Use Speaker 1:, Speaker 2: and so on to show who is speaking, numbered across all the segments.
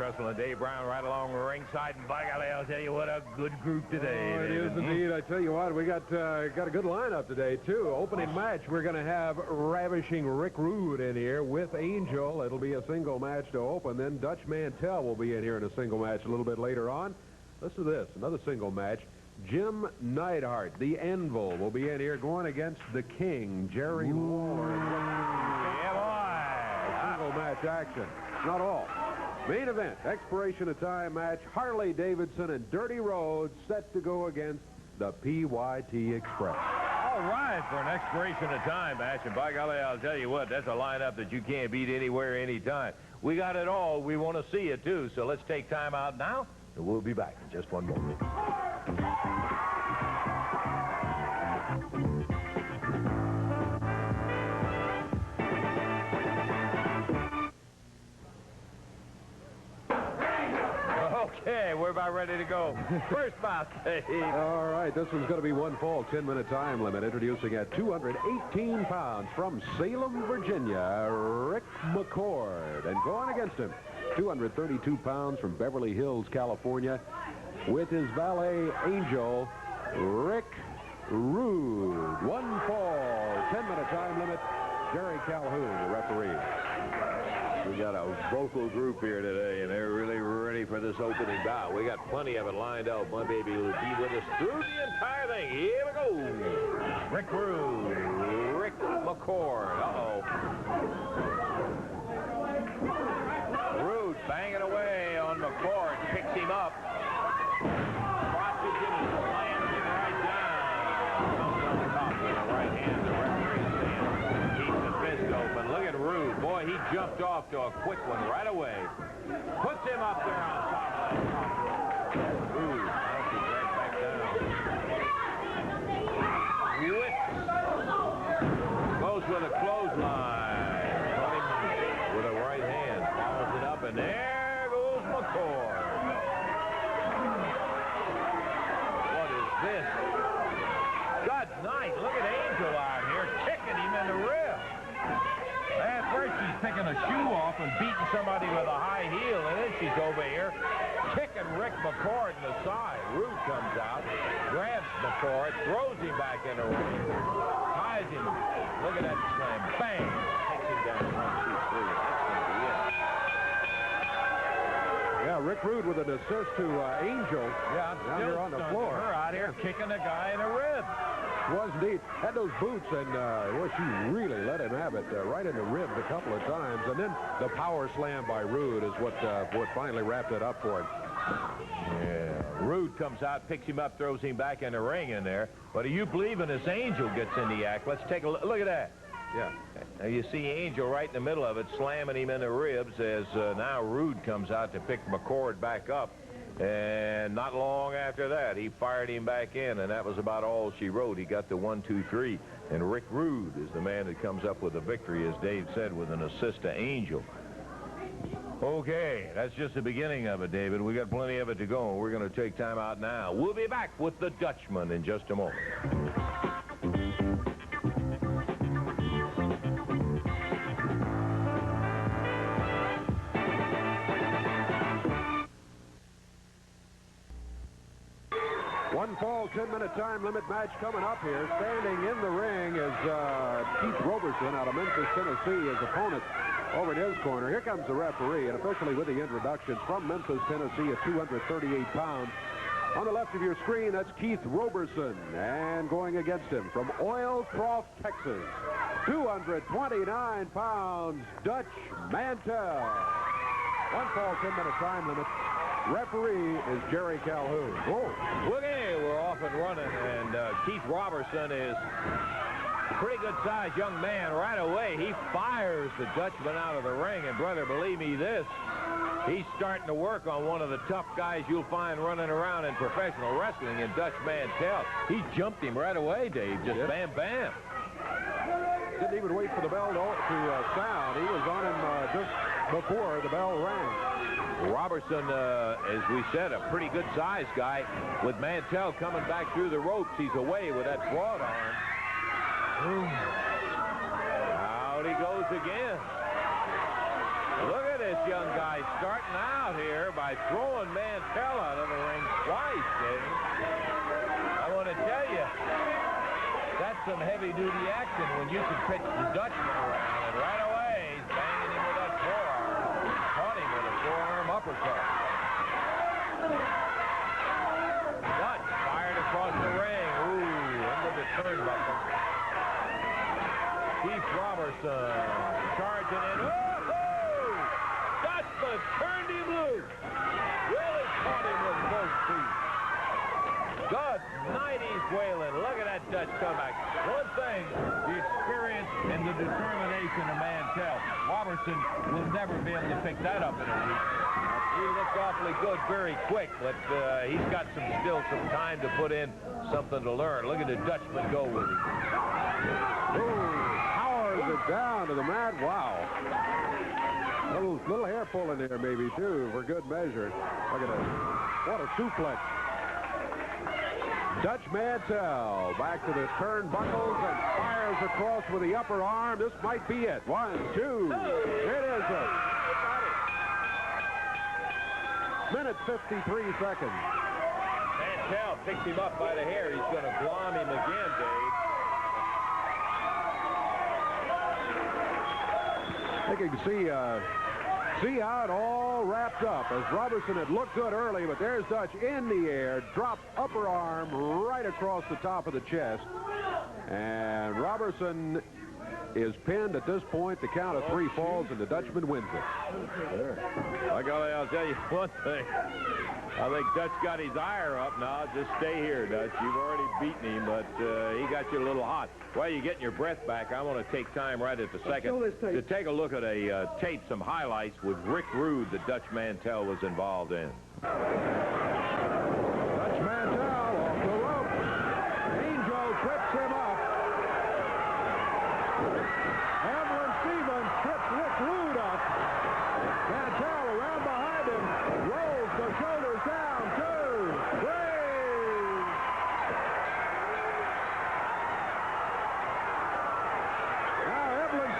Speaker 1: Trussell and Dave Brown right along the ringside. And by golly, I'll tell you what a good group today.
Speaker 2: Oh, it is indeed. I tell you what, we got a good lineup today, too. Opening match, we're going to have ravishing Rick Roode in here with Angel. It'll be a single match to open. Then Dutch Mantell will be in here in a single match a little bit later on. Listen to this, another single match. Jim Neidhart, the Anvil, will be in here going against the King, Jerry Lawler.
Speaker 1: Yeah, boy.
Speaker 2: Single match action. Not all. Main event, expiration of time match, Harley Davidson and Dirty Road set to go against the PYT Express.
Speaker 1: All right, for an expiration of time match, and by golly, I'll tell you what, that's a lineup that you can't beat anywhere, anytime. We got it all. We want to see it, too, so let's take time out now, and we'll be back in just one moment. Okay, we're about ready to go. First bout, Dave.
Speaker 2: All right, this one's going to be one fall, 10-minute time limit. Introducing at 218 pounds from Salem, Virginia, Rick McCord. And going against him, 232 pounds from Beverly Hills, California, with his valet angel, Rick Roode. One fall, 10-minute time limit. Jerry Calhoun, the referee. We got a vocal group here today, and they're really ready for this opening bout. We got plenty of it lined up. My baby will be with us through the entire thing. Here we go. Rick Roode, Rick McCord. Uh-oh. Roode banging away on McCord, picks him up. Crosses him and slams him right down. Comes on top with a right hand. The referee stands. Keeps the fist open. Look at Roode. Boy, he jumped off to a quick one right away. Puts him up there on top of that top rope. Roode bounces right back down. Whips. Goes with a clothesline. Put him with a right hand. Follows it up, and there goes McCord. What is this? Good night. Look at Angel out here kicking him in the rib. At first, she's picking a shoe off and beating somebody with a high heel, and then she's over here kicking Rick McCord in the side. Roode comes out, grabs McCord, throws him back in the ring, ties him. Look at that slam. Bang! Takes him down 1, 2, 3. That's going to be it. Yeah, Rick Roode with an assist to Angel.
Speaker 1: Yeah,
Speaker 2: down here on the floor.
Speaker 1: Her out here kicking the guy in the rib.
Speaker 2: Was indeed. Had those boots, and well, she really let him have it right in the ribs a couple of times. And then the power slam by Roode is what finally wrapped it up for him.
Speaker 1: Yeah, Roode comes out, picks him up, throws him back in the ring in there. But are you believing this Angel gets in the act? Let's take a look. Look at that.
Speaker 2: Yeah.
Speaker 1: Now you see Angel right in the middle of it, slamming him in the ribs as now Roode comes out to pick McCord back up. And not long after that, he fired him back in, and that was about all she wrote. He got the 1, 2, 3, and Rick Roode is the man that comes up with the victory, as Dave said, with an assist to Angel. Okay, that's just the beginning of it, David. We got plenty of it to go, and we're going to take time out now. We'll be back with the Dutchman in just a moment.
Speaker 2: One fall, 10-minute time limit match coming up here. Standing in the ring is Keith Roberson out of Memphis, Tennessee, his opponent over in his corner. Here comes the referee, and officially with the introductions from Memphis, Tennessee at 238 pounds. On the left of your screen, that's Keith Roberson. And going against him from Oilcroft, Texas, 229 pounds, Dutch Mantel. One fall, 10-minute time limit. Referee is Jerry Calhoun.
Speaker 1: Oh, look at it. We're off and running, and Keith Roberson is a pretty good-sized young man. Right away, he fires the Dutchman out of the ring, and brother, believe me this, he's starting to work on one of the tough guys you'll find running around in professional wrestling in Dutch Mantell. He jumped him right away, Dave. Just bam, bam.
Speaker 2: Didn't even wait for the bell to sound. He was on him just before the bell rang.
Speaker 1: Robertson, as we said, a pretty good-sized guy. With Mantell coming back through the ropes, he's away with that broad arm. Out he goes again. Look at this young guy starting out here by throwing Mantell out of the ring twice, Dave. I want to tell you, that's some heavy-duty action when you can pitch the Dutchman around. And right away, he's banging him with that forearm. Caught him with a forearm uppercut. Dutch fired across the ring. Ooh, into the turnbuckle. Keith Roberson charging in. Oh! Dutchman turned him loose. Really caught him with both feet. Good night, he's wailing. Look at that Dutch comeback. One thing, the experience and the determination of Mantell. Robertson will never be able to pick that up in a week. He looked awfully good very quick, but he's got still some time to put in something to learn. Look at the Dutchman go with him.
Speaker 2: Ooh, powers it down to the mat. Wow. Little hair pulling there, maybe, too, for good measure. Look at that. What a suplex. Dutch Mantell back to the turnbuckles and fires across with the upper arm. This might be it. 1, 2. It is it. Minute 53 seconds.
Speaker 1: Mantell picks him up by the hair. He's going to glom him again, Dave.
Speaker 2: I think you can see how it all wrapped up, as Robertson had looked good early, but there's Dutch in the air, dropped upper arm right across the top of the chest. And Robertson is pinned at this point. The count of 3 falls, and the Dutchman wins it.
Speaker 1: By golly, I'll tell you one thing. I think Dutch got his ire up now. Just stay here, Dutch. You've already beaten him, but he got you a little hot. While you're getting your breath back, I want to take time right at the second to take a look at a tape, some highlights with Rick Roode that Dutch Mantell was involved in.
Speaker 2: Dutch Mantell off the rope. Angel trips him up. Anvil Stevens trips Rick Roode up. Mantell around behind him. Rolls the shoulders down. 2, 3.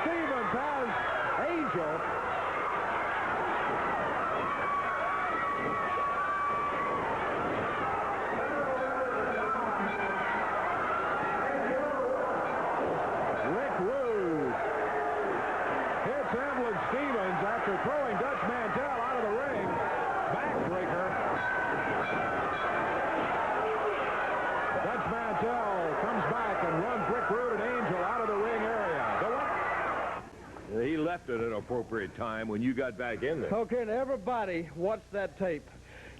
Speaker 2: Stevens has Angel. Rick Roode hits Anvil Stevens after throwing Dutch Mantell out of the ring. Backbreaker. Dutch Mantell comes back and runs Rick Roode and Angel out of the ring area.
Speaker 1: He left at an appropriate time when you got back in there.
Speaker 3: Okay, now everybody watch that tape.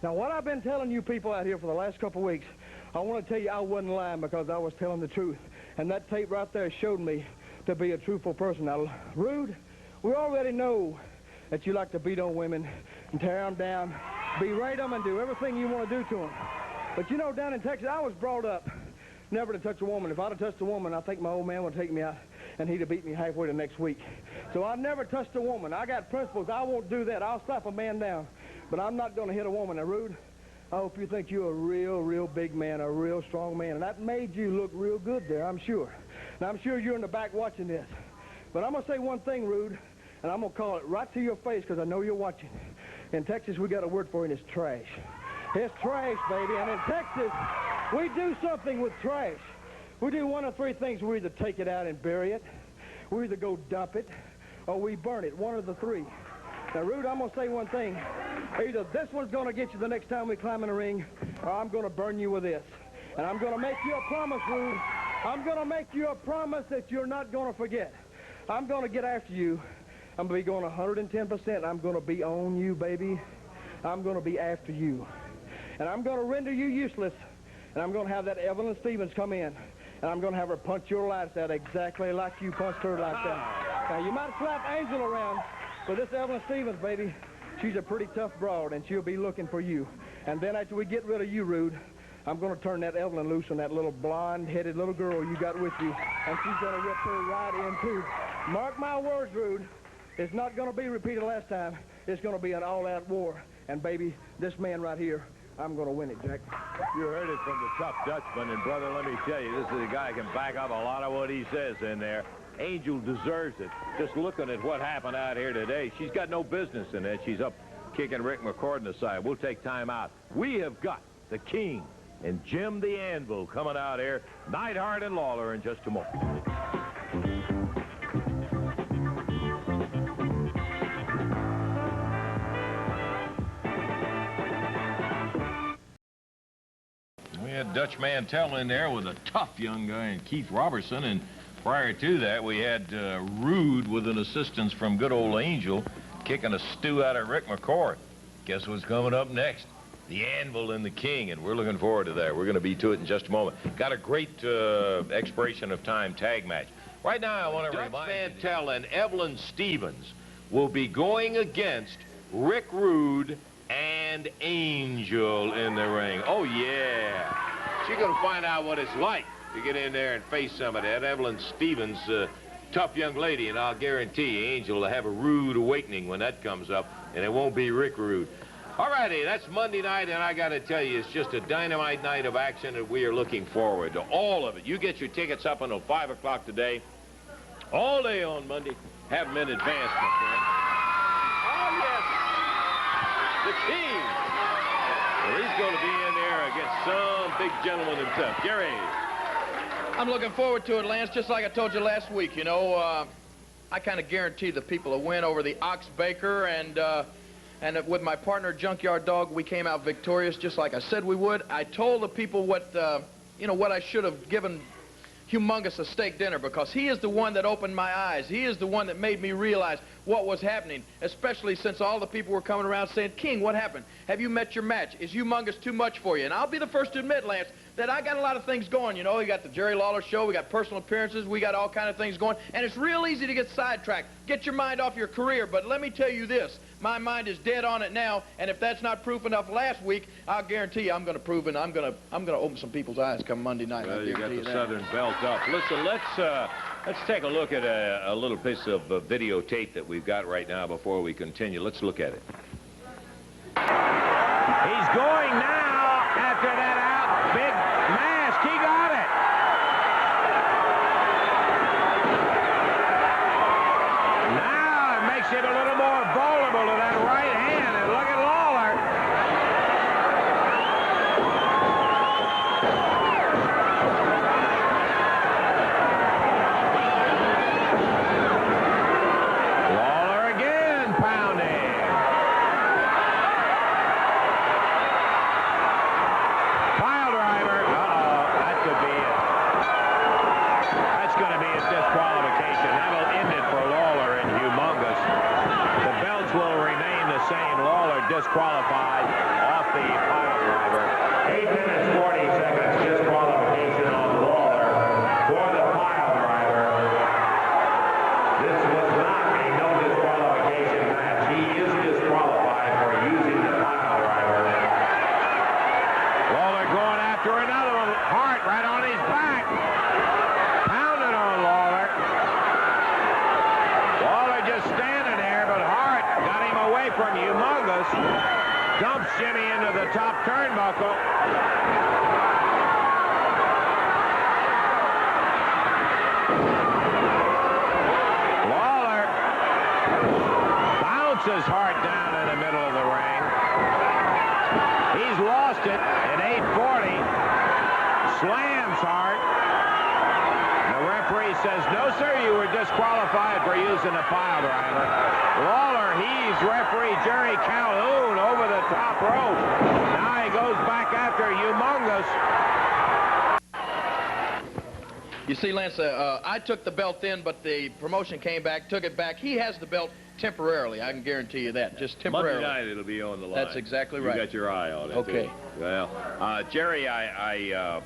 Speaker 3: Now, what I've been telling you people out here for the last couple of weeks, I want to tell you I wasn't lying because I was telling the truth. And that tape right there showed me to be a truthful person. Now, Roode, we already know that you like to beat on women and tear them down, berate them, and do everything you want to do to them. But, you know, down in Texas, I was brought up never to touch a woman. If I'd have touched a woman, I think my old man would take me out and he'd have beat me halfway the next week. So I never touched a woman. I got principles. I won't do that. I'll slap a man down, but I'm not going to hit a woman. Now, Roode, I hope you think you're a real big man, a real strong man, and that made you look real good there, I'm sure. Now, I'm sure you're in the back watching this, but I'm going to say one thing, Roode, and I'm going to call it right to your face because I know you're watching. In Texas, we got a word for it, and it's trash. It's trash, baby, and in Texas, we do something with trash. We do one of 3 things. We either take it out and bury it, we either go dump it, or we burn it, one of the 3. Now, Roode, I'm going to say one thing. Either this one's going to get you the next time we climb in the ring, or I'm going to burn you with this. And I'm going to make you a promise, Roode. I'm going to make you a promise that you're not going to forget. I'm going to get after you. I'm going to be going 110%. I'm going to be on you, baby. I'm going to be after you. And I'm going to render you useless. And I'm going to have that Evelyn Stevens come in. And I'm going to have her punch your lights out exactly like you punched her lights out. Now, you might slap Angel around, but this Evelyn Stevens, baby, she's a pretty tough broad, and she'll be looking for you. And then after we get rid of you, Roode, I'm going to turn that Evelyn loose on that little blonde-headed little girl you got with you, and she's going to rip her right in, too. Mark my words, Roode. It's not going to be repeated last time. It's going to be an all-out war. And, baby, this man right here, I'm going to win it, Jack.
Speaker 1: You heard it from the tough Dutchman, and, brother, let me tell you, this is a guy who can back up a lot of what he says in there. Angel deserves it. Just looking at what happened out here today, she's got no business in it. She's up kicking Rick McCord in the side. We'll take time out. We have got the King and Jim the Anvil coming out here. Neidhart and Lawler in just a moment. We had Dutch Mantell in there with a tough young guy and Keith Roberson, and prior to that we had Roode with an assistance from good old Angel kicking a stew out of Rick McCord. Guess what's coming up next? The Anvil and the King, and we're looking forward to that. We're going to be to it in just a moment. Got a great expiration of time tag match. Right now I want to remind Mantell and Evelyn Stevens will be going against Rick Roode and Angel in the ring. Oh, yeah. She's going to find out what it's like to get in there and face somebody. That Evelyn Stevens, tough young lady, and I'll guarantee Angel will have a rude awakening when that comes up, and it won't be Rick Roode. All righty, that's Monday night, and I got to tell you, it's just a dynamite night of action, and we are looking forward to all of it. You get your tickets up until 5 o'clock today, all day on Monday. Have them in advance, my friend. Oh, yes. The King. Well, he's going to be in there against some big gentleman in tough. Gary.
Speaker 4: I'm looking forward to it, Lance, just like I told you last week. You know, I kind of guarantee the people will win over the Ox Baker, and with my partner, Junkyard Dog, we came out victorious just like I said we would. I told the people what, you know, what I should have given Humongous a steak dinner, because he is the one that opened my eyes. He is the one that made me realize what was happening, especially since all the people were coming around saying, King, what happened? Have you met your match? Is Humongous too much for you? And I'll be the first to admit, Lance, that I got a lot of things going. You know, we got the Jerry Lawler show, we got personal appearances, we got all kind of things going, and it's real easy to get sidetracked. Get your mind off your career, but let me tell you this, my mind is dead on it now, and if that's not proof enough last week, I'll guarantee you I'm going to prove it, and I'm going to open some people's eyes come Monday night.
Speaker 1: Well, you got the Southern belt up. Listen, let's take a look at a little piece of videotape that we've got right now before we continue. Let's look at it. He's going now after that out. Big mask. He got it. Now it makes him a little more vulnerable to that right hand. And look at Lawler. Lawler again pounding. Pile driver. Uh-oh, that could be it. That's going to be a disqualification. That'll end it for Lawler and Humongous. The belts will remain the same. Lawler disqualified off the pile driver. 8 minutes, 40 seconds disqualification on Lawler for the pile driver. This was not a no disqualification match. He is disqualified for using the pile driver. Lawler going after another one. Hart right on his back. Pounding on Lawler. Lawler just standing there, but Hart got him away from Humongous. Dump shimmy into the top turnbuckle. Lawler bounces Hart down in the middle of the ring. He's lost it at 8:40. Slams Hart. The referee says, no, sir, you were disqualified for using a pile driver. Lawler heaves referee Jerry Calhoun over the top rope. Now he goes back after Humongous.
Speaker 4: You see, Lance, I took the belt in, but the promotion came back, took it back. He has the belt temporarily. I can guarantee you that, just temporarily.
Speaker 1: Monday night it'll be on the line.
Speaker 4: That's exactly right.
Speaker 1: You got your eye on it.
Speaker 4: Okay.
Speaker 1: Too. Well, Jerry, I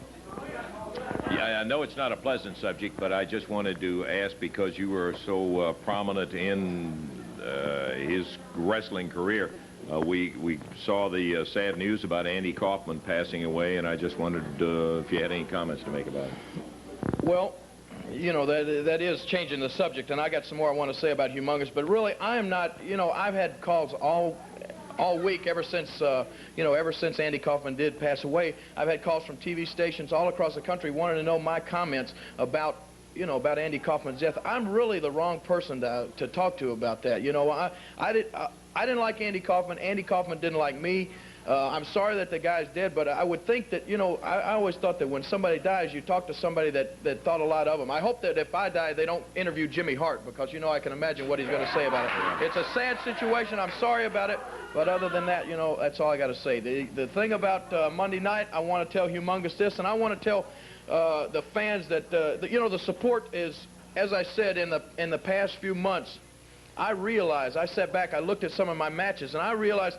Speaker 1: know it's not a pleasant subject, but I just wanted to ask, because you were so prominent in his wrestling career. We saw the sad news about Andy Kaufman passing away, and I just wondered if you had any comments to make about it.
Speaker 4: Well, you know, that is changing the subject, and I got some more I want to say about Humongous, but really, I am not, you know, I've had calls all week ever since, you know, ever since Andy Kaufman did pass away. I've had calls from TV stations all across the country wanting to know my comments about you know, about Andy Kaufman's death, I'm really the wrong person to talk to about that. You know, I didn't like Andy Kaufman. Andy Kaufman didn't like me. I'm sorry that the guy's dead, but I would think that, you know, I always thought that when somebody dies, you talk to somebody that thought a lot of him. I hope that if I die, they don't interview Jimmy Hart, because, you know, I can imagine what he's going to say about it. It's a sad situation. I'm sorry about it. But other than that, you know, that's all I got to say. The thing about Monday night, I want to tell Humongous this, and I want to tell the fans that, you know, the support is, as I said, in the past few months, I realized, I sat back, I looked at some of my matches, and I realized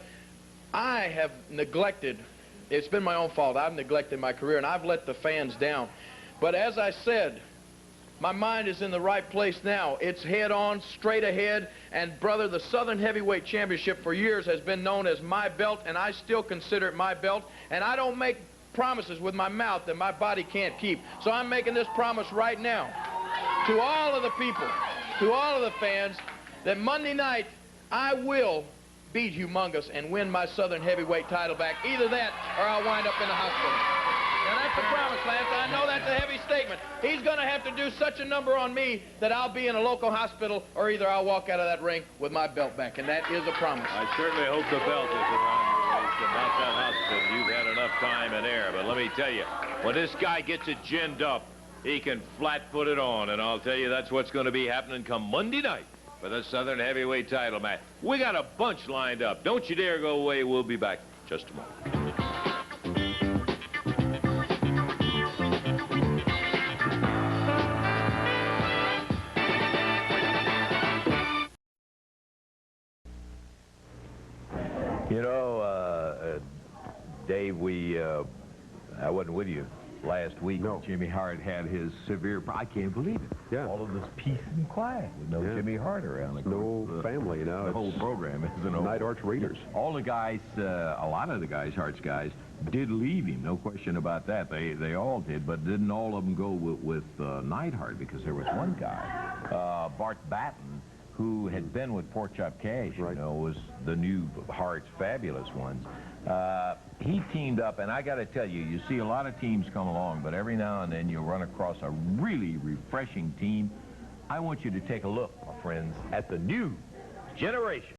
Speaker 4: I have neglected, it's been my own fault, I've neglected my career, and I've let the fans down. But as I said, my mind is in the right place now. It's head on, straight ahead, and brother, the Southern Heavyweight Championship for years has been known as my belt, and I still consider it my belt, and I don't make promises with my mouth that my body can't keep. So I'm making this promise right now to all of the people, to all of the fans, that Monday night I will beat Humongous and win my Southern Heavyweight title back. Either that or I'll wind up in the hospital. Now that's a promise, Lance. I know that's a heavy statement. He's going to have to do such a number on me that I'll be in a local hospital, or either I'll walk out of that ring with my belt back, and that is a promise.
Speaker 1: I certainly hope the belt is around your waist and not that hospital. You've had enough time in there, but let me tell you, when this guy gets it ginned up, he can flat-foot it on, and I'll tell you that's what's going to be happening come Monday night for the Southern Heavyweight title match. We got a bunch lined up. Don't you dare go away. We'll be back just a moment. You know, Dave, I wasn't with you last week.
Speaker 2: No.
Speaker 1: Jimmy Hart had his severe I can't believe it.
Speaker 2: Yeah.
Speaker 1: All of this peace and quiet with no Jimmy Hart around.
Speaker 2: No family,
Speaker 1: The whole program isn't over.
Speaker 2: Neidhart's Raiders.
Speaker 5: All the guys, a lot of the guys, Hart's guys, did leave him. No question about that. They all did, but didn't all of them go with Neidhart? Because there was one guy, Bart Batten, who had been with Pork Chop Cash, you know, was the new Hart's fabulous ones. He teamed up, and I got to tell you, you see a lot of teams come along, but every now and then you'll run across a really refreshing team. I want you to take a look, my friends, at the new generation.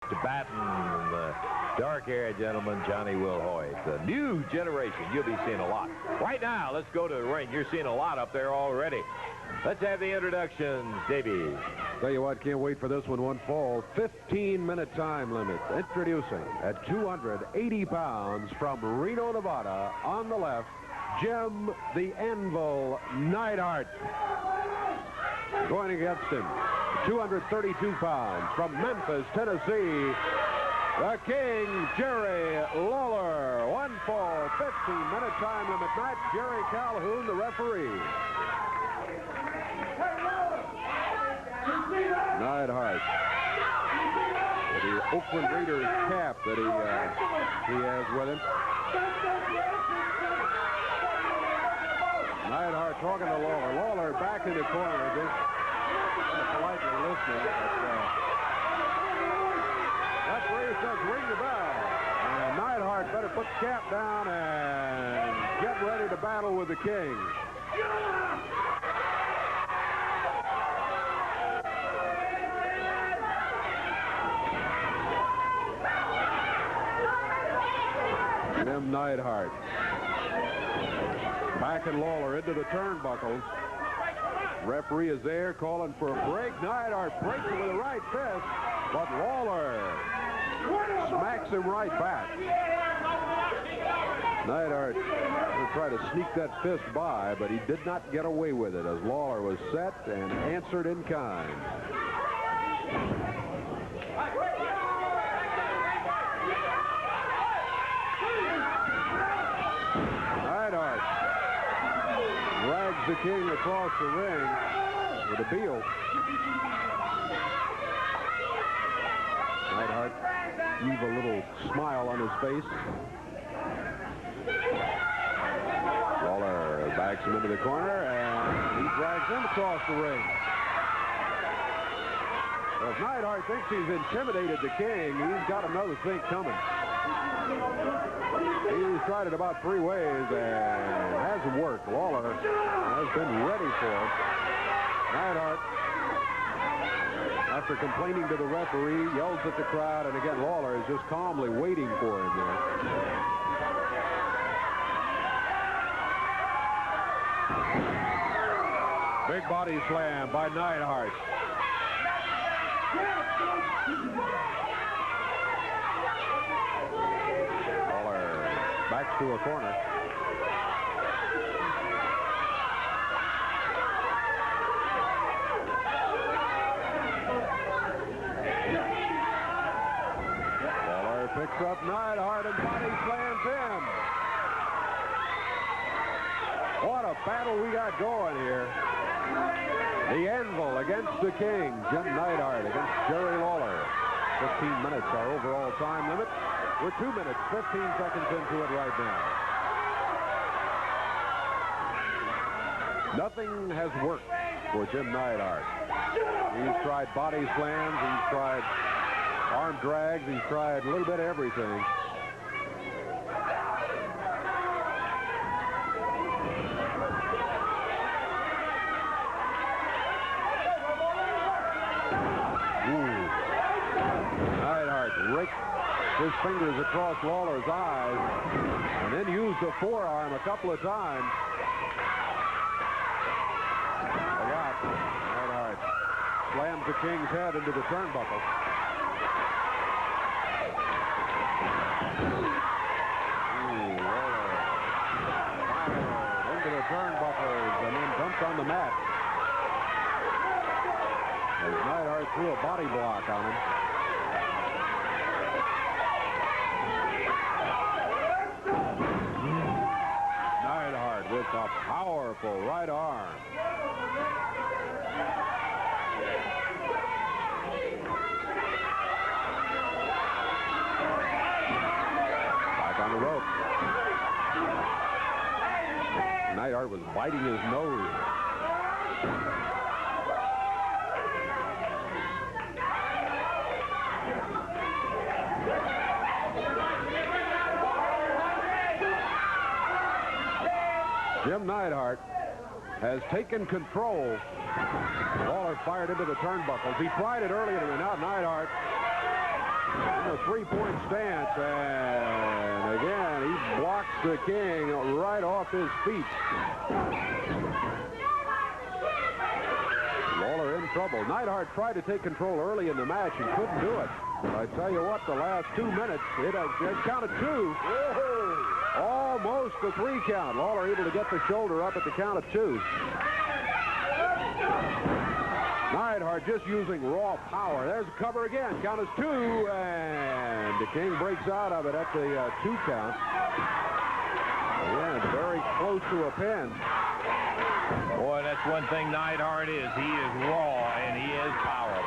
Speaker 5: To Batten, the dark-haired gentleman, Johnny Will Hoyt. The new generation, you'll be seeing a lot. Right now, let's go to the ring. You're seeing a lot up there already.
Speaker 1: Let's have the introductions, Davey.
Speaker 2: Tell you what, can't wait for this one fall. 15-minute time limit. Introducing at 280 pounds from Reno, Nevada, on the left, Jim the Anvil Neidhart. Going against him, 232 pounds from Memphis, Tennessee, the King, Jerry Lawler. One fall, 15-minute time limit match. Jerry Calhoun, the referee. Neidhart, the Oakland Raiders cap that he has with him. Neidhart talking to Lawler. Lawler back in the corner, just politely listening. But, referee says ring the bell. And Neidhart better put the cap down and get ready to battle with the King. Jim Neidhart. Backing Lawler into the turnbuckles. Referee is there calling for a break. Neidhart breaks it with a right fist, but Lawler smacks him right back. Neidhart will try to sneak that fist by, but he did not get away with it as Lawler was set and answered in kind. Neidhart drags the King across the ring with a heel. Neidhart leave a little smile on his face. Lawler backs him into the corner, and he drags him across the ring. Well, if Neidhart thinks he's intimidated the King, he's got another thing coming. He's tried it about 3 ways and hasn't worked. Lawler has been ready for it. Neidhart, after complaining to the referee, yells at the crowd, and again, Lawler is just calmly waiting for him there. Big body slam by Neidhart. Lawler backs to a corner. Lawler picks up Neidhart and body slams him. What a battle we got going here. The Anvil against the King. Jim Neidhart against Jerry Lawler. 15 minutes, our overall time limit. We're 2 minutes, 15 seconds into it right now. Nothing has worked for Jim Neidhart. He's tried body slams, he's tried arm drags, he's tried a little bit of everything. His fingers across Lawler's eyes, and then used the forearm a couple of times. Neidhart slams the King's head into the turnbuckle. Lawler into the turnbuckles and then dumped on the mat. As Neidhart threw a body block on him. With a powerful right arm. Back on the rope. Neidhart was biting his nose. Jim Neidhart has taken control. Lawler fired into the turnbuckles. He tried it earlier, and now Neidhart in a three-point stance, and again, he blocks the King right off his feet. trouble. Neidhart tried to take control early in the match and couldn't do it. But I tell you what, the last 2 minutes, it counted 2. Whoa. Almost a 3 count. Lawler able to get the shoulder up at the count of 2. Neidhart just using raw power. There's a cover again. Count is 2, and the King breaks out of it at the 2 count. Again, very close to a pin.
Speaker 1: Boy, that's one thing Neidhart is. He is raw, and he is powerful.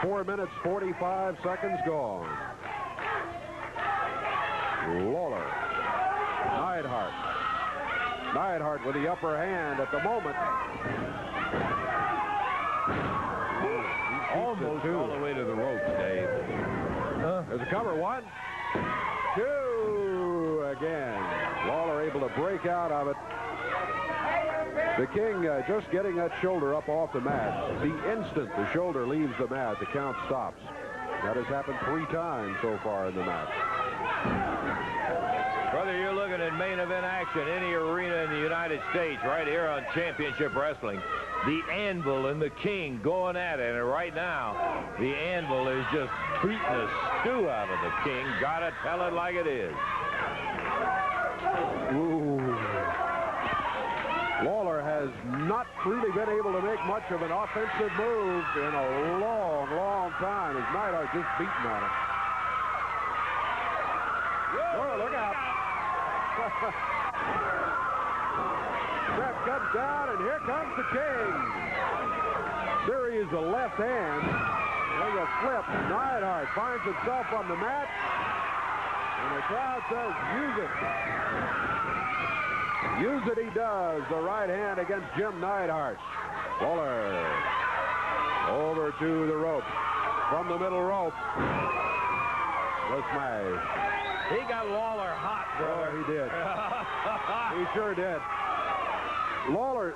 Speaker 2: 4 minutes, 45 seconds gone. Lawler. Neidhart. Neidhart with the upper hand at the moment.
Speaker 1: Almost all the way to the ropes, Dave.
Speaker 2: There's a cover. 1, 2 again. Lawler able to break out of it. The King just getting that shoulder up off the mat. The instant the shoulder leaves the mat, the count stops. That has happened 3 times so far in the match.
Speaker 1: Brother, you're looking at main event action, any arena in the United States, right here on Championship Wrestling. The Anvil and the King going at it, and right now, the Anvil is just beating the stew out of the King. Gotta tell it like it is.
Speaker 2: Ooh. Lawler has not really been able to make much of an offensive move in a long, long time as Neidhart just beating on him. Oh, look out. Ref comes down, and here comes the King. Series of left hand. There's a flip. Neidhart finds himself on the mat, and the crowd says, use it. Use it he does. The right hand against Jim Neidhart. Lawler over to the rope. From the middle rope. The smash.
Speaker 1: He got Lawler hot, brother.
Speaker 2: Oh, he did. He sure did. Lawler,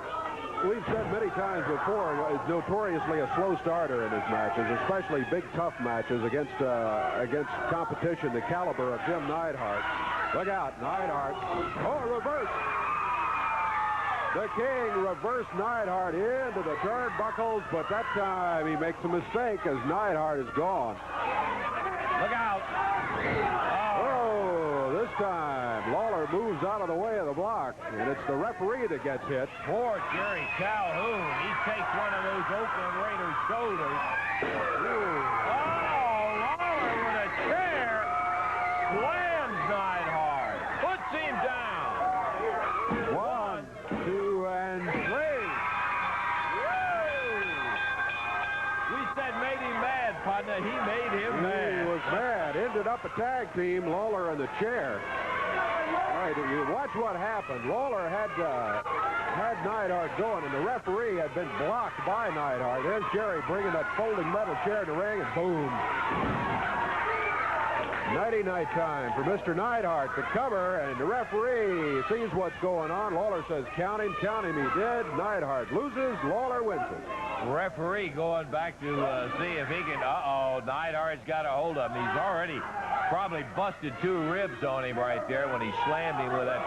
Speaker 2: we've said many times before, is notoriously a slow starter in his matches, especially big, tough matches against competition the caliber of Jim Neidhart. Look out, Neidhart. Oh, reverse. The King reversed Neidhart into the turnbuckles, but that time he makes a mistake as Neidhart is gone.
Speaker 1: Look out.
Speaker 2: Oh, this time Lawler moves out of the way of the block, and it's the referee that gets hit.
Speaker 1: Poor Jerry Calhoun. He takes one of those Oakland Raiders' shoulders. Oh, Lawler with a chair slams Neidhart. Puts him down.
Speaker 2: 1, 2, and 3.
Speaker 1: We said made him mad, partner. He made him mad.
Speaker 2: He was mad. Ended up a tag team, Lawler in the chair. All right, you watch what happened. Lawler had Neidhart going, and the referee had been blocked by Neidhart. There's Jerry bringing that folding metal chair in the ring, and boom. Nighty-night time for Mr. Neidhart to cover, and the referee sees what's going on. Lawler says, count him, he did. Neidhart loses, Lawler wins it.
Speaker 1: Referee going back to see if he can, Neidhart's got a hold of him. He's already probably busted 2 ribs on him right there when he slammed him with that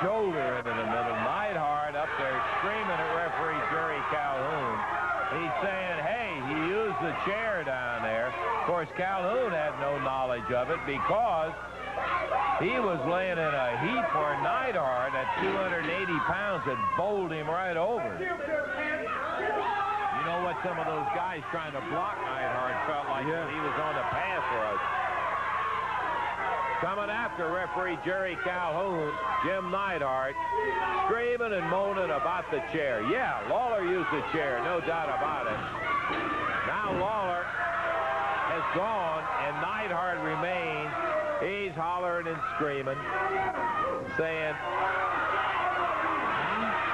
Speaker 1: shoulder into the middle. Neidhart up there screaming at referee Jerry Calhoun. He's saying, hey, he used the chair down there. Of course, Calhoun had no knowledge of it because he was laying in a heap where Neidhart at 280 pounds had bowled him right over. You know what some of those guys trying to block Neidhart felt like when he was on the pass rush. Coming after referee Jerry Calhoun, Jim Neidhart, screaming and moaning about the chair. Yeah, Lawler used the chair, no doubt about it. Now Lawler has gone, and Neidhart remains. He's hollering and screaming, saying...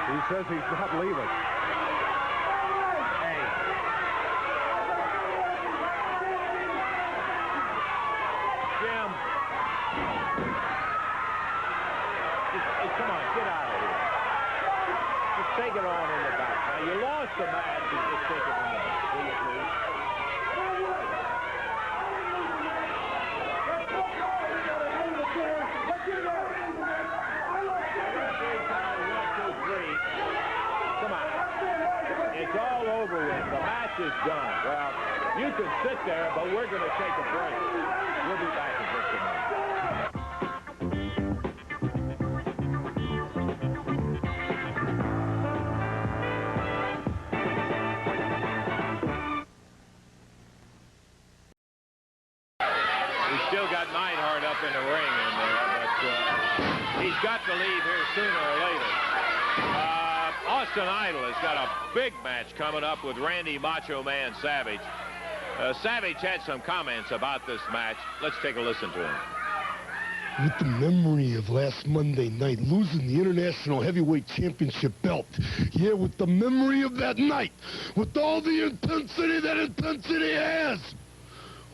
Speaker 2: He says he's not leaving.
Speaker 1: Hey. Jim. Come on, get out of here. Just take it on in the back. Now, you lost the match, and just take it in the back. Will you, please? Come on. It's all over with. The match is done. Well, you can sit there, but we're going to take a break. We'll be back in just a minute. Still got Neidhart up in the ring in there, but he's got to leave here sooner or later. Austin Idol has got a big match coming up with Randy Macho Man Savage. Savage had some comments about this match. Let's take a listen to him.
Speaker 6: With the memory of last Monday night, losing the International Heavyweight Championship belt. Yeah, with the memory of that night, with all the intensity that intensity has.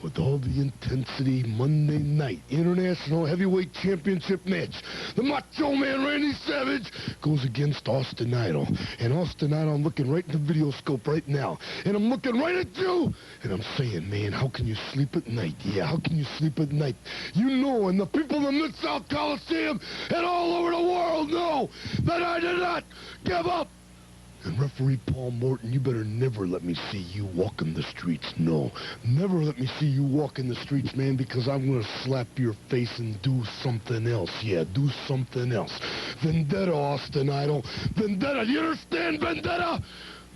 Speaker 6: With all the intensity, Monday night International Heavyweight Championship match. The Macho Man Randy Savage goes against Austin Idol. And Austin Idol, I'm looking right in the video scope right now. And I'm looking right at you. And I'm saying, man, how can you sleep at night? Yeah, how can you sleep at night? You know, and the people in the Mid-South Coliseum and all over the world know that I did not give up. And referee Paul Morton, you better never let me see you walk in the streets. No, never let me see you walk in the streets, man, because I'm going to slap your face and do something else. Yeah, do something else. Vendetta, Austin Idol. Vendetta, you understand, Vendetta?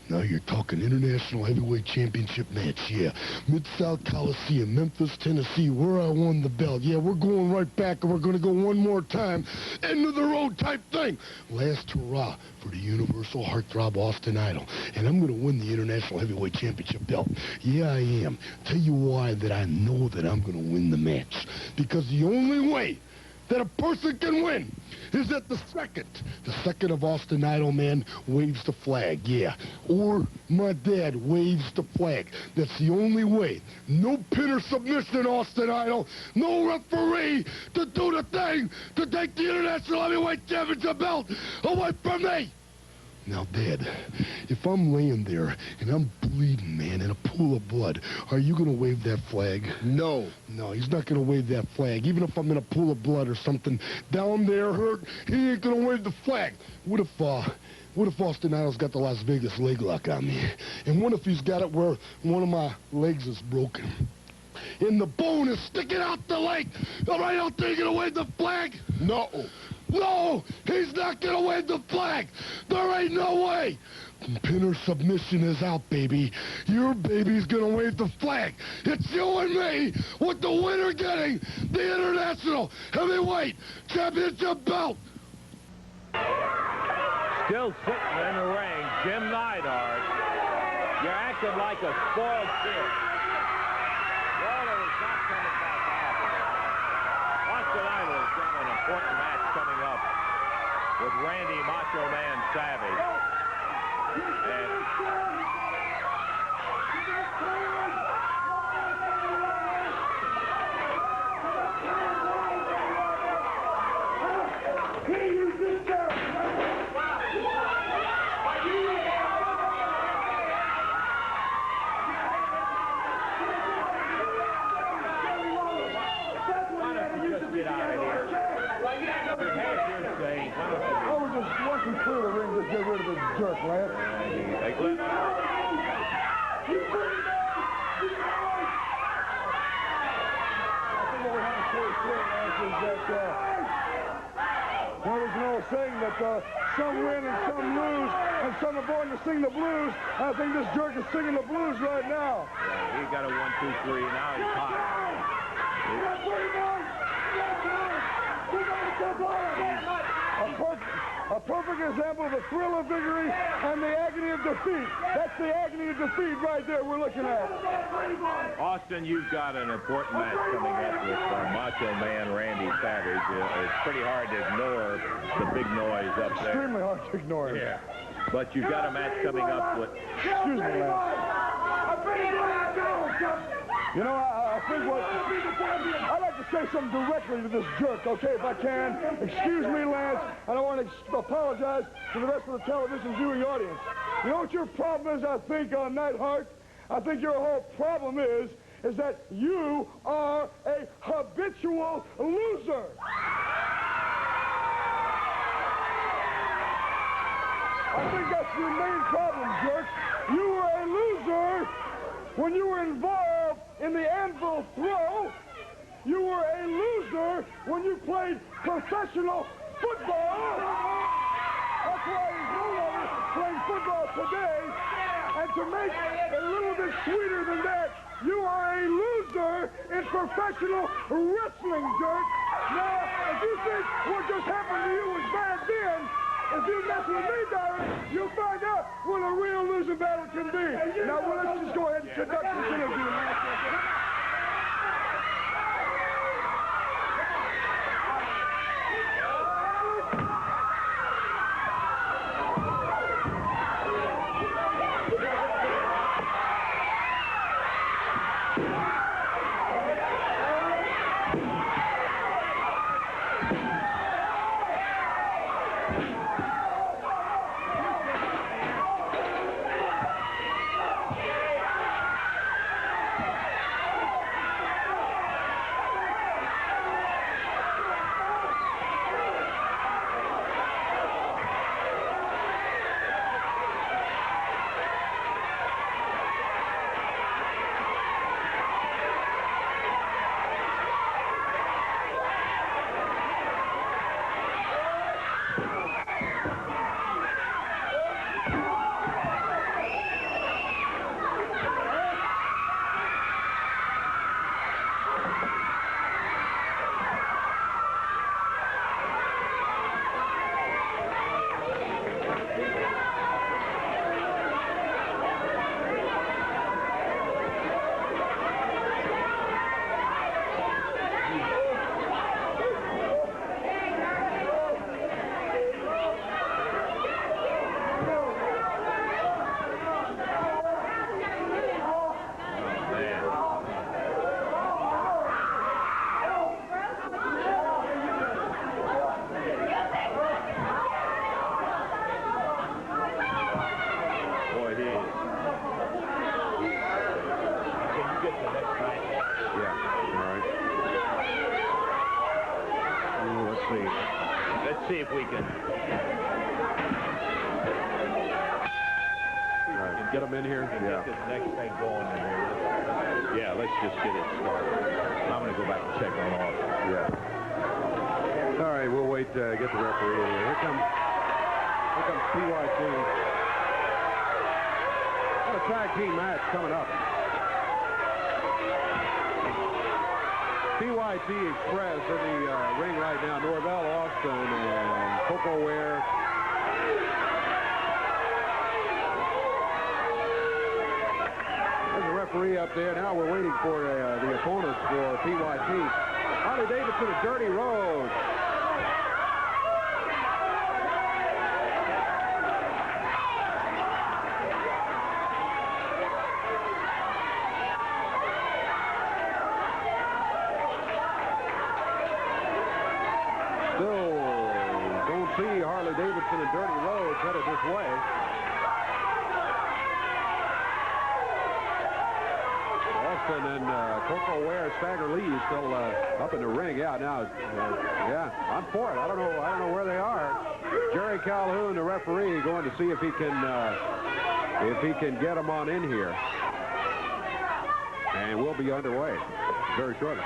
Speaker 6: Now you're talking International Heavyweight Championship match, yeah. Mid-South Coliseum, Memphis, Tennessee, where I won the belt. Yeah, we're going right back, and we're going to go one more time. End of the road type thing. Last hurrah for the Universal Heartthrob Austin Idol. And I'm going to win the International Heavyweight Championship belt. Yeah, I am. Tell you why that I know that I'm going to win the match. Because the only way that a person can win is that the second of Austin Idol, man, waves the flag, yeah. Or my dad waves the flag. That's the only way. No pin or submission, Austin Idol. No referee to do the thing to take the International Heavyweight Championship belt away from me. Now, Dad, if I'm laying there and I'm bleeding, man, in a pool of blood, are you going to wave that flag? No. No, he's not going to wave that flag. Even if I'm in a pool of blood or something down there hurt, he ain't going to wave the flag. What if Austin Idol's got the Las Vegas leg lock on me? And what if he's got it where one of my legs is broken? And the bone is sticking out the leg? All right, out there, you going to wave the flag? No. No, he's not going to wave the flag. There ain't no way. Pin or submission is out, baby. Your baby's going to wave the flag. It's you and me with the winner getting the International Heavyweight Championship belt.
Speaker 1: Still sitting in the ring, Jim Neidhart. You're acting like a spoiled kid. Lawler is not coming back out. Austin Idol has got an important match coming up with Randy Macho Man Savage. Get out of here.
Speaker 3: I was just walking through the ring to get rid of this jerk, Lance.
Speaker 1: They clip.
Speaker 3: I think what we have to say here, Lance, is that there's an old saying that some win and some lose, and some are born to sing the blues. I think this jerk is singing the blues right now.
Speaker 1: Yeah, he got a 1, 2, 3. Now he's hot.
Speaker 3: A perfect example of the thrill of victory and the agony of defeat. That's the agony of defeat right there we're looking at.
Speaker 1: Austin, you've got an important match coming up with Macho Man Randy Savage. It's pretty hard to ignore the big noise up there.
Speaker 3: Extremely hard to ignore him.
Speaker 1: Yeah. But you've got a match coming up with...
Speaker 3: Excuse me, Lance. You know, I think what... I'd like to say something directly to this jerk, okay, if I can. Excuse me, Lance. I don't want to apologize to the rest of the television viewing audience. You know what your problem is, I think, Neidhart? I think your whole problem is that you are a habitual loser. I think that's your main problem, jerk. You were a loser when you were involved in the Anvil throw. You were a loser when you played professional football. That's why he's no longer playing football today. And to make it a little bit sweeter than that, you are a loser in professional wrestling, jerk. Now, if you think what just happened to you was bad then, if you mess with me, Darren, you'll find out what a real losing battle can be. Now, well, let's just go ahead and conduct this interview.
Speaker 1: Let's see if we can.
Speaker 2: Get them in here.
Speaker 1: Get this next thing going in here. Yeah, let's just get it started. I'm going to go back and check on all.
Speaker 2: Yeah. All right, we'll wait to get the referee in here. Here comes PYT. Got a tag team match coming up. PYT Express in the ring right now. Norvell Austin and Coco Ware. There's a referee up there. Now we're waiting for the opponents for PYT. Harley Davidson and Dirty Roode. Still don't see Harley Davidson and Dirty Roode headed this way. Austin and Coco Ware, Stagger Lee still up in the ring. Yeah, now, yeah, I'm for it. I don't know where they are. Jerry Calhoun, the referee, going to see if he can get them on in here. And we'll be underway very shortly.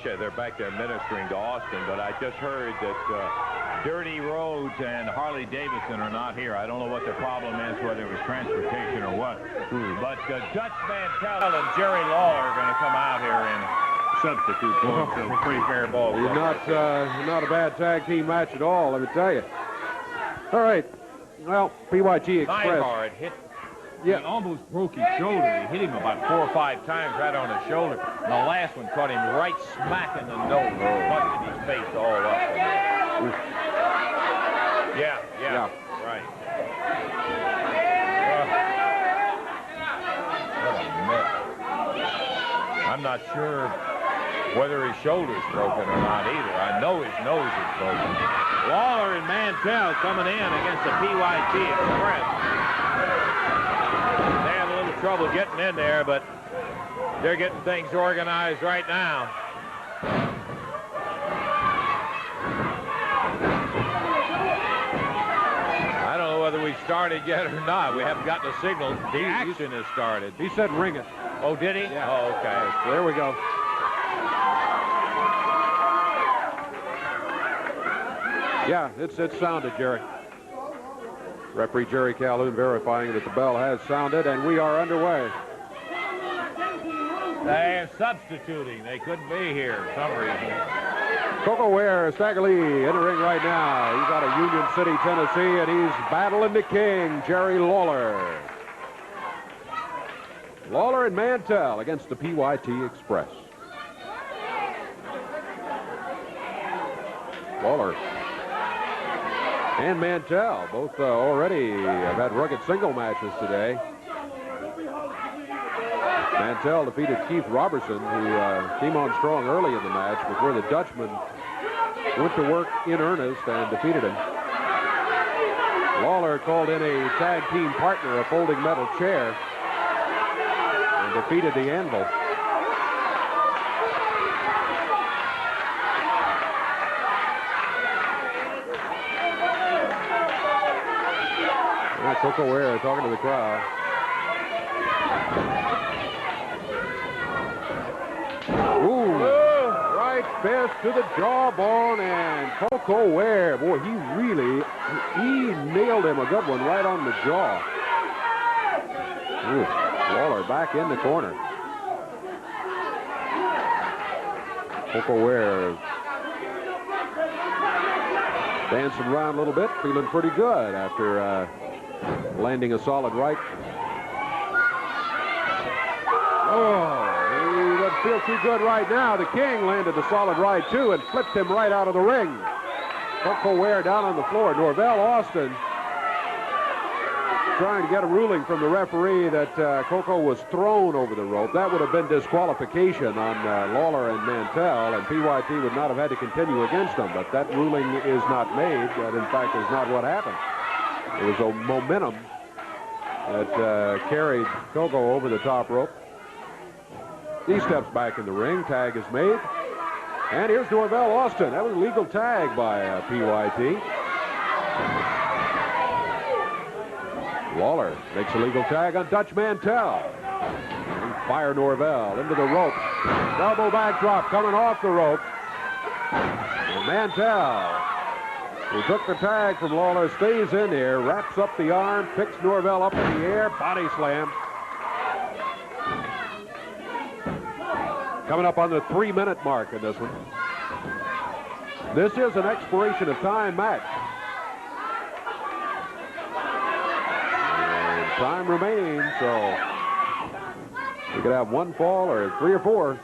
Speaker 1: They're back there ministering to Austin, but I just heard that Dirty Roode and Harley Davidson are not here. I don't know what the problem is, whether it was transportation or what. But Dutch Mantell and Jerry Lawler are going to come out here and substitute for him. So pretty fair ball.
Speaker 2: Not a bad tag team match at all, let me tell you. All right. Well, PYT Express.
Speaker 1: Neidhart hit. Yeah. He almost broke his shoulder. He hit him about 4 or 5 times right on his shoulder. And the last one caught him right smack in the nose, busted his face all up. Yeah. Right. What a mess. I'm not sure whether his shoulder's broken or not either. I know his nose is broken. Lawler and Mantell coming in against the PYT Express. They had a little trouble getting in there, but they're getting things organized right now. I don't know whether we started yet or not. We haven't gotten a signal. The action has started.
Speaker 2: He said ring it.
Speaker 1: Oh, did he?
Speaker 2: Yeah.
Speaker 1: Oh, okay.
Speaker 2: So there we go. Yeah, it's sounded, Jerry. Referee Jerry Calhoun verifying that the bell has sounded, and we are underway.
Speaker 1: They're substituting. They couldn't be here for some reason.
Speaker 2: Coco Ware, Stagger Lee in the ring right now. He's out of Union City, Tennessee, and he's battling the king, Jerry Lawler. Lawler and Mantell against the PYT Express. Lawler and Mantell both already have had rugged single matches today. Mantell defeated Keith Robertson, who came on strong early in the match before the Dutchman went to work in earnest and defeated him. Lawler called in a tag team partner, a folding metal chair, and defeated the Anvil. Coco Ware talking to the crowd. Ooh, right fist to the jawbone, and Coco Ware, boy, he nailed him a good one right on the jaw. Ooh, Lawler back in the corner. Coco Ware dancing around a little bit, feeling pretty good after landing a solid right. Oh, he doesn't feel too good right now. The King landed a solid right, too, and flipped him right out of the ring. Coco Ware down on the floor. Norvell Austin trying to get a ruling from the referee that Coco was thrown over the rope. That would have been disqualification on Lawler and Mantell, and PYT would not have had to continue against them. But that ruling is not made. That, in fact, is not what happened. It was a momentum that carried Coco over the top rope. He steps back in the ring. Tag is made. And here's Norvell Austin. That was a legal tag by PYT. Lawler makes a legal tag on Dutch Mantell. Fire Norvell into the rope. Elbow backdrop coming off the rope. And Mantell, who took the tag from Lawler, stays in there, wraps up the arm, picks Norvell up in the air, body slam. Coming up on the 3-minute mark in this one. This is an expiration of time match. And time remains, so we could have one fall or 3 or 4.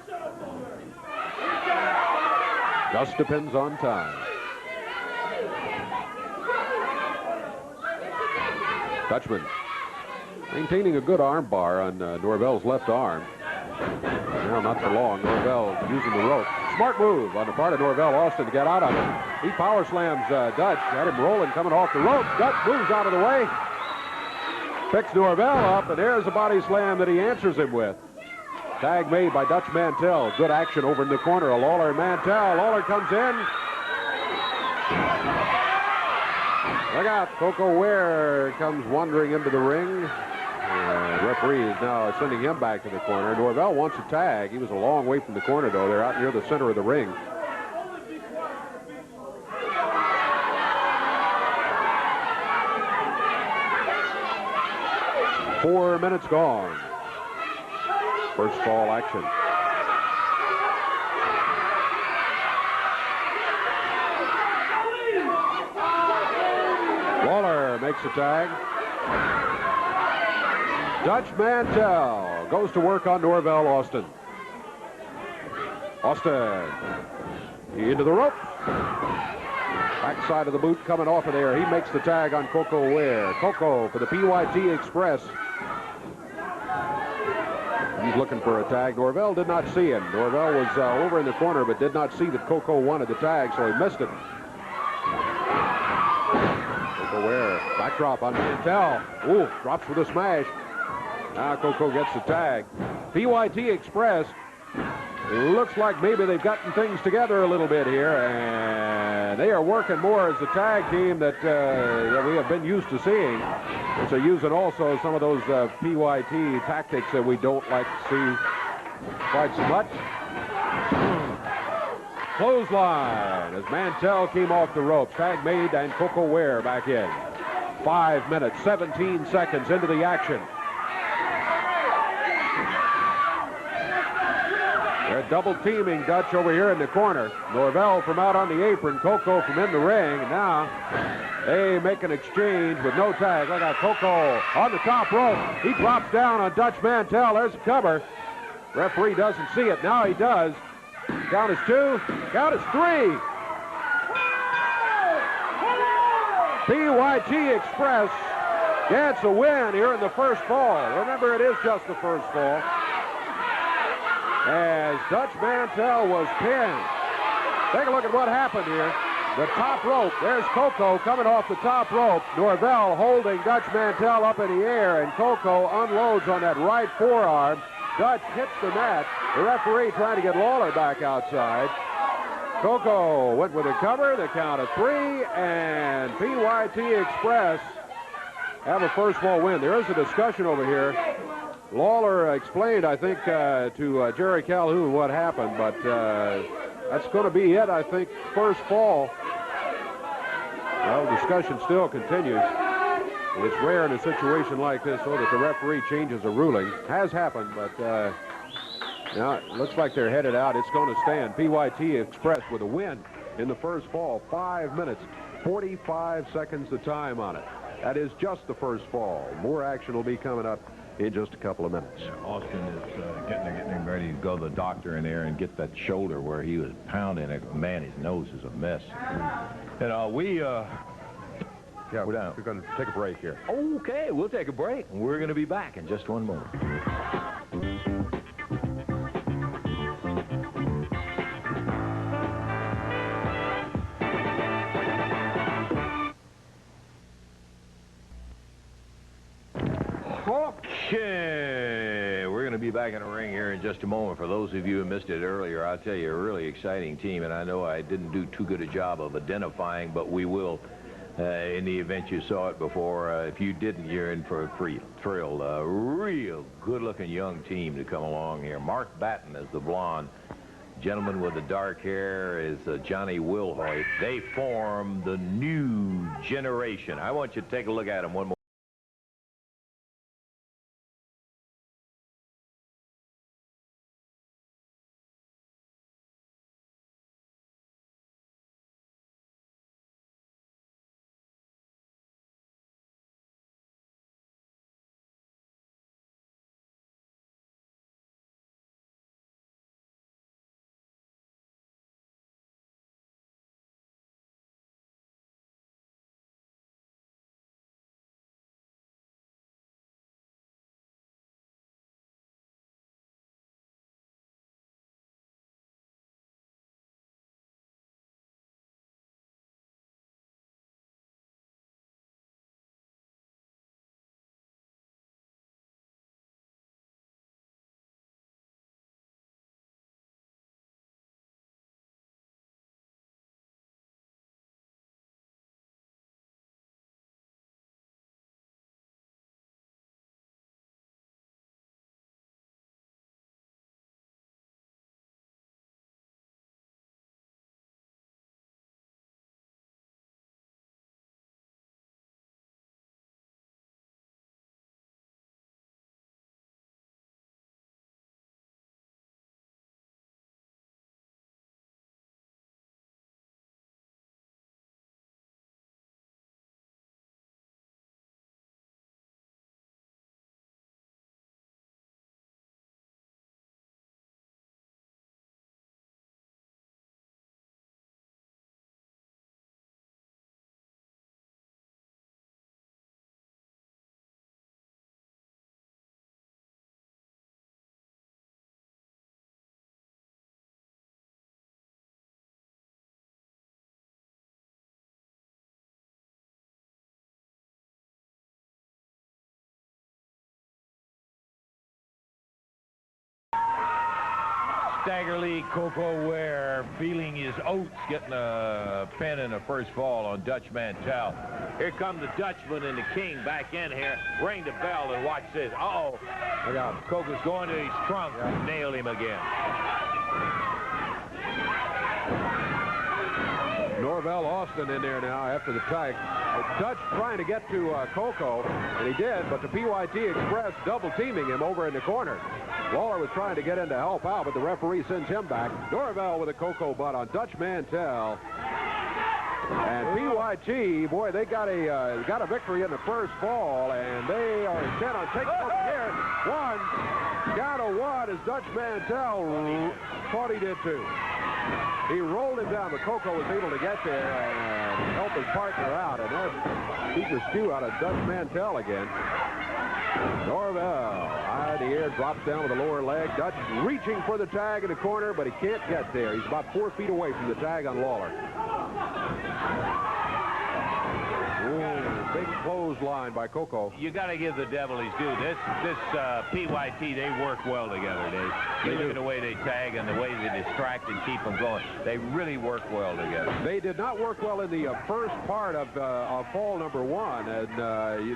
Speaker 2: Just depends on time. Dutchman maintaining a good arm bar on Norvell's left arm. Now, not for long. Norvell using the rope. Smart move on the part of Norvell Austin to get out of it. He power slams Dutch. Got him rolling, coming off the rope. Dutch moves out of the way. Picks Norvell up, and there's a body slam that he answers him with. Tag made by Dutch Mantell. Good action over in the corner of Lawler and Mantell. Lawler comes in. Look out. Coco Ware comes wandering into the ring. Referee is now sending him back to the corner. Norvell wants a tag. He was a long way from the corner, though. They're out near the center of the ring. Four minutes gone. First fall action. Lawler makes the tag. Dutch Mantell goes to work on Norvell Austin. Austin into the rope. Backside of the boot coming off of there. He makes the tag on Coco Ware. Coco for the PYT Express. He's looking for a tag. Norvell did not see him. Norvell was over in the corner but did not see that Coco wanted the tag, so he missed it. Coco Ware, backdrop on Mantell. Ooh, drops with a smash. Now Coco gets the tag. PYT Express looks like maybe they've gotten things together a little bit here, and they are working more as the tag team that we have been used to seeing. And so using also some of those PYT tactics that we don't like to see quite so much. Clothesline as Mantell came off the ropes. Tag made and Coco Ware back in. 5 minutes, 17 seconds into the action. They're double teaming Dutch over here in the corner. Norvell from out on the apron, Coco from in the ring. And now they make an exchange with no tag. Look at Coco on the top rope. He drops down on Dutch Mantell. There's a cover. Referee doesn't see it. Now he does. Count is 2. Count is 3. PYT Express gets a win here in the first fall. Remember, it is just the first fall. As Dutch Mantell was pinned. Take a look at what happened here. The top rope. There's Coco coming off the top rope. Norvell holding Dutch Mantell up in the air, and Coco unloads on that right forearm. Dutch hits the mat. The referee trying to get Lawler back outside. Coco went with a cover, the count of 3, and PYT Express have a first fall win. There is a discussion over here. Lawler explained, I think, to Jerry Calhoun what happened, but that's going to be it, I think, first fall. Well, the discussion still continues. It's rare in a situation like this, so that the referee changes a ruling. Has happened, but now it looks like they're headed out. It's going to stand. PYT Express with a win in the first fall. 5 minutes, 45 seconds the time on it. That is just the first fall. More action will be coming up in just a couple of minutes.
Speaker 5: Yeah, Austin is getting ready to go to the doctor in there and get that shoulder where he was pounding it. Man, his nose is a mess. And
Speaker 2: Yeah, we're going to take a break here.
Speaker 5: Okay, we'll take a break. We're going to be back in just one moment. Okay, we're going to be back in the ring here in just a moment. For those of you who missed it earlier, I'll tell you, a really exciting team, and I know I didn't do too good a job of identifying, but we will in the event you saw it before. If you didn't, you're in for a thrill. A real good-looking young team to come along here. Mark Batten is the blonde. Gentleman with the dark hair is Johnny Wilhoit. They form the new generation. I want you to take a look at them one more.
Speaker 1: Stagger Lee, Coco Ware, feeling his oats, getting a pin in the first fall on Dutch Mantell. Here come the Dutchman and the King back in here. Ring the bell and watch this. Uh-oh. Look out. Coco's going to his trunk. Yeah. Nailed him again.
Speaker 2: Norvell Austin in there now after the tag. Dutch trying to get to Coco, and he did, but the PYT Express double-teaming him over in the corner. Lawler was trying to get in to help out, but the referee sends him back. Norvell with a Coco butt on Dutch Mantell. And PYT, boy, they got a victory in the first fall, and they are intent on taking over here. One, down to one as Dutch Mantell thought he did too. He rolled him down, but Coco was able to get there and help his partner out, and that beat the stew out of Dutch Mantell again. Norvell, high in the air, drops down with the lower leg. Dutch reaching for the tag in the corner, but he can't get there. He's about 4 feet away from the tag on Lawler. Ooh, big clothesline by Coco.
Speaker 1: You got to give the devil his due. This PYT, they work well together, Dave. You look at the way they tag and the way they distract and keep them going. They really work well together.
Speaker 2: They did not work well in the first part of fall number one, and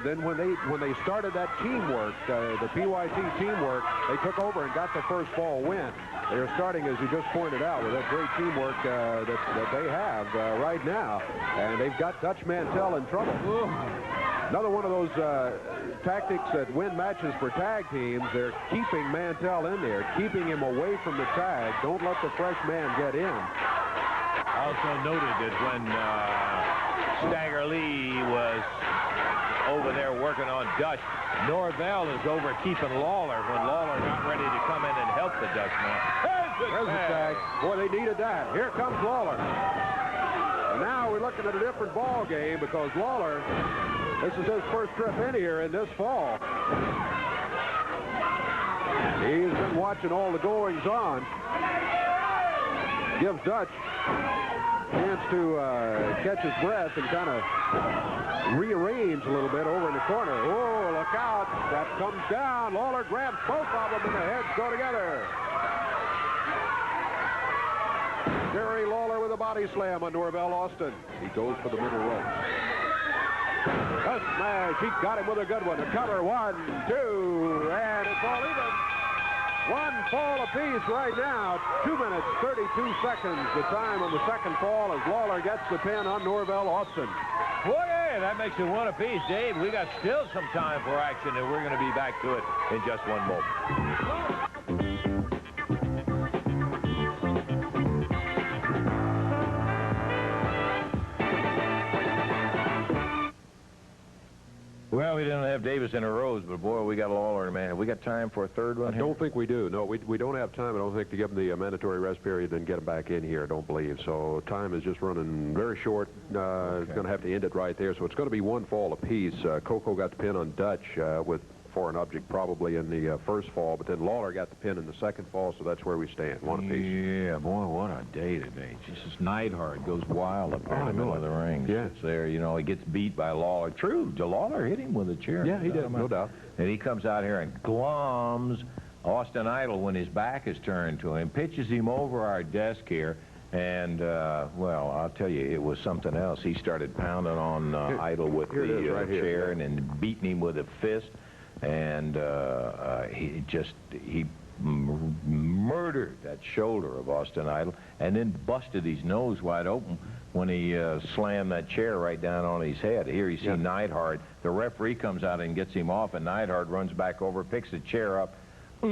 Speaker 2: then when they started that teamwork, the PYT teamwork, they took over and got the first fall win. They're starting, as you just pointed out, with that great teamwork that they have right now, and they've got Dutch Mantell in trouble. Ooh. Another one of those tactics that win matches for tag teams. They're keeping Mantell in there, keeping him away from the tag. Don't let the fresh man get in.
Speaker 1: Also noted that when Stagger Lee was over there working on Dutch, Norvell is over keeping Lawler when Lawler got ready to come in and help the Dutchman.
Speaker 2: There's the tag. Boy, they needed that. Here comes Lawler. And now we're looking at a different ball game because Lawler, this is his first trip in here in this fall. He's been watching all the goings-on. Gives Dutch a chance to catch his breath and kind of rearrange a little bit over in the corner. Oh, look out. That comes down. Lawler grabs both of them and the heads go together. Jerry Lawler with a body slam on Norvell Austin. He goes for the middle rope. A smash. He got him with a good one. A cover. 1, 2, and it's all even. One fall apiece right now. 2 minutes, 32 seconds. The time on the second fall as Lawler gets the pin on Norvell Austin.
Speaker 1: Well, yeah, that makes it one apiece, Dave. We got still some time for action, and we're going to be back to it in just one moment. Well, we didn't have Davis in a Rose, but boy, we got Lawler, man. We got time for a third one
Speaker 2: I don't think we do. No, we don't have time, I don't think, to give them the mandatory rest period and get them back in here, I don't believe. So time is just running very short. It's going to have to end it right there. So it's going to be one fall apiece. Coco got the pin on Dutch with foreign object probably in the first fall, but then Lawler got the pin in the second fall, so that's where we stand, one apiece.
Speaker 5: Yeah, boy, what a day today. Jesus, Neidhart goes wild up there in the middle of the ring.
Speaker 2: Yeah.
Speaker 5: It's there, you know, he gets beat by Lawler. True, Lawler hit him with a chair.
Speaker 2: Yeah, he did, no doubt.
Speaker 5: And he comes out here and glums Austin Idol when his back is turned to him, pitches him over our desk here, and, well, I'll tell you, it was something else. He started pounding on Idol with the
Speaker 2: right
Speaker 5: chair and then beating him with a fist. And he murdered that shoulder of Austin Idol and then busted his nose wide open when he slammed that chair right down on his head. Here you see Neidhart. The referee comes out and gets him off, and Neidhart runs back over, picks the chair up.
Speaker 2: I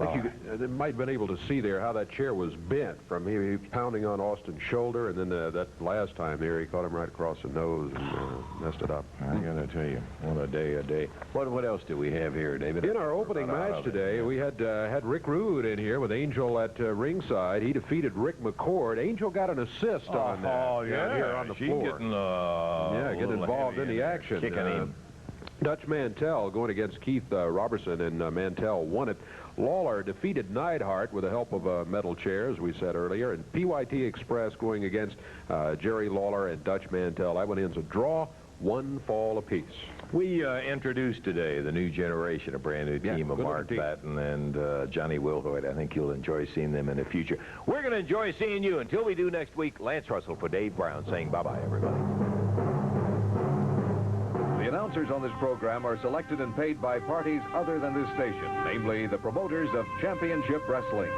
Speaker 2: think you might have been able to see there how that chair was bent from him pounding on Austin's shoulder, and then that last time there, he caught him right across the nose and messed it up.
Speaker 5: I gotta tell you, what a day. What else do we have here, David?
Speaker 2: In our opening match today, we had Rick Roode in here with Angel at ringside. He defeated Rick McCord. Angel got an assist on that.
Speaker 5: Oh, yeah.
Speaker 2: Here on the floor. Getting involved in the action.
Speaker 5: Kicking him.
Speaker 2: Dutch Mantell going against Keith Roberson, and Mantell won it. Lawler defeated Neidhart with the help of a metal chair, as we said earlier, and PYT Express going against Jerry Lawler and Dutch Mantell. That one ends a draw. one fall apiece.
Speaker 1: We introduced today the new generation, a brand new team of Mark Batten and Johnny Wilhoit. I think you'll enjoy seeing them in the future. We're going to enjoy seeing you. Until we do next week, Lance Russell for Dave Brown saying bye-bye, everybody.
Speaker 7: The announcers on this program are selected and paid by parties other than this station, namely the promoters of championship wrestling.